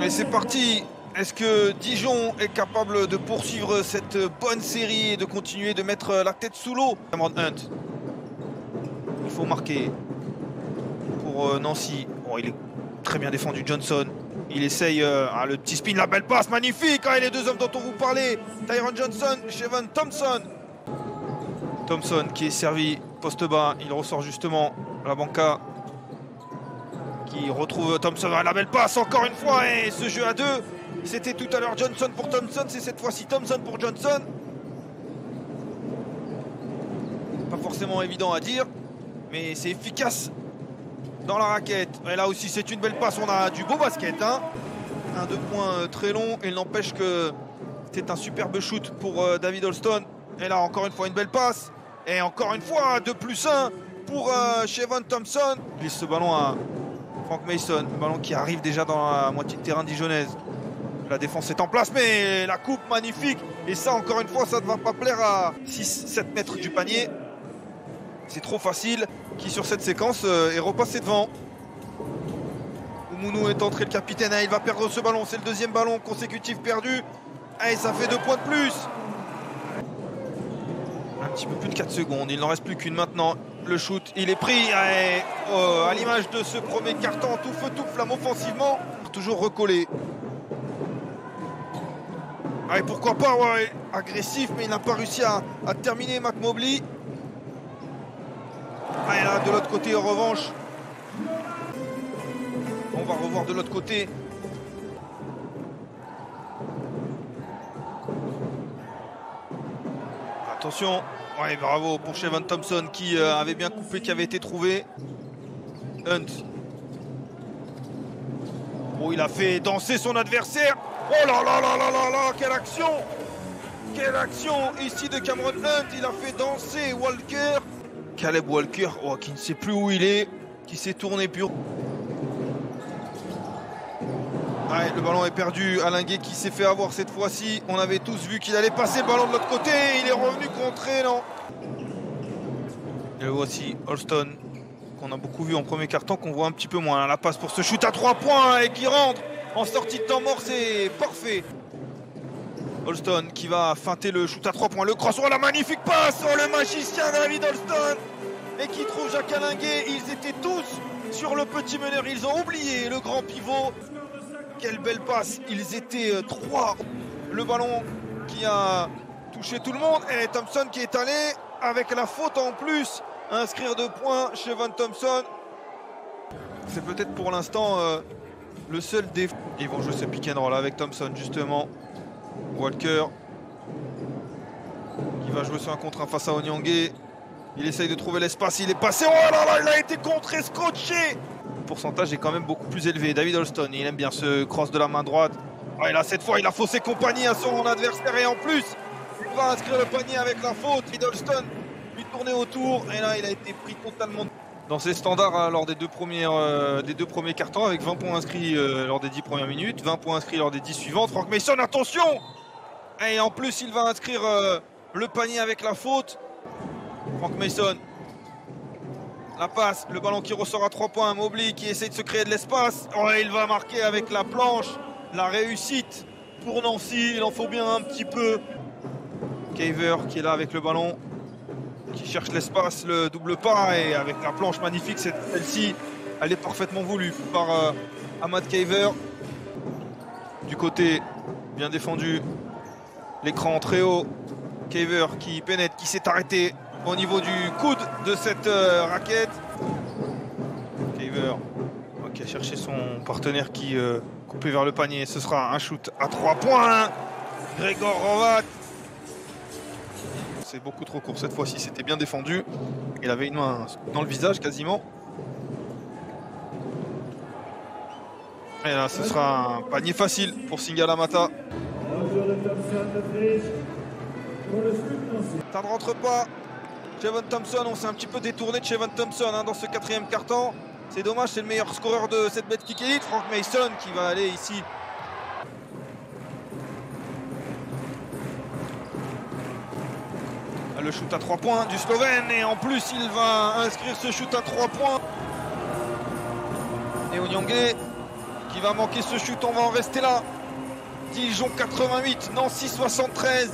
Et c'est parti. Est-ce que Dijon est capable de poursuivre cette bonne série et de continuer de mettre la tête sous l'eau? Cameron Hunt. Il faut marquer pour Nancy. Oh, il est très bien défendu, Johnson. Il essaye le petit spin, la belle passe, magnifique. Et les deux hommes dont on vous parlait, Tyron Johnson, Chevon Thompson. Thompson qui est servi poste bas, il ressort justement la banca. Qui retrouve Thompson, la belle passe encore une fois. Et ce jeu à deux, c'était tout à l'heure Johnson pour Thompson, c'est cette fois-ci Thompson pour Johnson. Pas forcément évident à dire, mais c'est efficace dans la raquette. Et là aussi c'est une belle passe, on a du beau basket, hein. Un 2 points très long, il n'empêche que c'était un superbe shoot pour David Alston. Et là encore une fois une belle passe. Et encore une fois 2+1 pour Chevon Thompson. Il glisse ce ballon à Frank Mason, le ballon qui arrive déjà dans la moitié de terrain dijonnaise. La défense est en place, mais la coupe magnifique. Et ça, encore une fois, ça ne va pas plaire à 6-7 mètres du panier. C'est trop facile. Qui, sur cette séquence, est repassé devant. Oumounou est entré, le capitaine. Il va perdre ce ballon. C'est le deuxième ballon consécutif perdu. Et ça fait 2 points de plus. Un petit peu plus de 4 secondes. Il n'en reste plus qu'une maintenant. Le shoot, il est pris. À l'image de ce premier carton, tout feu, tout flamme offensivement. Toujours recollé. Et pourquoi pas, agressif, mais il n'a pas réussi à terminer Mac Mobley. Et là, de l'autre côté, en revanche, on va revoir de l'autre côté. Attention, bravo pour Chevon Thompson qui avait bien coupé, qui avait été trouvé. Hunt. Oh, il a fait danser son adversaire. Oh là là là là là là, quelle action! Quelle action ici de Cameron Hunt, il a fait danser Walker. Caleb Walker, qui ne sait plus où il est, qui s'est tourné pur. Le ballon est perdu, Alain Gué qui s'est fait avoir cette fois-ci. On avait tous vu qu'il allait passer le ballon de l'autre côté, il est revenu contrer, non? Et voici Alston, qu'on a beaucoup vu en premier quart-temps, qu'on voit un petit peu moins. La passe pour ce shoot à 3 points et qui rentre en sortie de temps mort, c'est parfait. Alston qui va feinter le shoot à 3 points. Le cross, la magnifique passe. Le magicien David Alston. Et qui trouve Jacques Alinguet. Ils étaient tous sur le petit meneur. Ils ont oublié le grand pivot. Quelle belle passe. Ils étaient 3. Le ballon qui a touché tout le monde. Et Thompson qui est allé avec la faute en plus. Inscrire 2 points chez Chevon Thompson. C'est peut-être pour l'instant le seul défaut. Ils vont jouer ce pick and roll avec Thompson justement. Walker qui va jouer sur un contre 1 face à Onyangé. Il essaye de trouver l'espace, il est passé. Oh là là, il a été contré, scotché. Le pourcentage est quand même beaucoup plus élevé. David Alston, il aime bien ce cross de la main droite. Et là, cette fois, il a faussé compagnie à son adversaire. Et en plus, il va inscrire le panier avec la faute. David Alston lui tourner autour. Et là, il a été pris totalement dans ses standards lors des deux premiers cartons, avec 20 points inscrits lors des 10 premières minutes, 20 points inscrits lors des 10 suivantes. Frank Mason, attention! Et en plus, il va inscrire le panier avec la faute. Frank Mason. La passe, le ballon qui ressort à 3 points. Mobley qui essaie de se créer de l'espace. Il va marquer avec la planche. La réussite pour Nancy. Il en faut bien un petit peu. Caver qui est là avec le ballon, qui cherche l'espace, le double pas, et avec la planche magnifique, celle-ci, elle est parfaitement voulue par Ahmad Caver. Du côté, bien défendu, l'écran très haut, Caver qui pénètre, qui s'est arrêté au niveau du coude de cette raquette. Caver qui a cherché son partenaire qui coupait vers le panier. Ce sera un shoot à 3 points. Grégor Rovat. C'est beaucoup trop court cette fois-ci, c'était bien défendu. Il avait une main dans le visage quasiment. Et là, ce sera un panier facile pour Singala Mata. Ça ne rentre pas. Chevon Thompson, on s'est un petit peu détourné de Chevon Thompson dans ce 4e quart-temps. C'est dommage, c'est le meilleur scoreur de cette Betclic Elite. Frank Mason qui va aller ici. Le shoot à 3 points du Slovène, et en plus il va inscrire ce shoot à 3 points. Et Onyangé qui va manquer ce shoot, on va en rester là. Dijon 88, Nancy 73.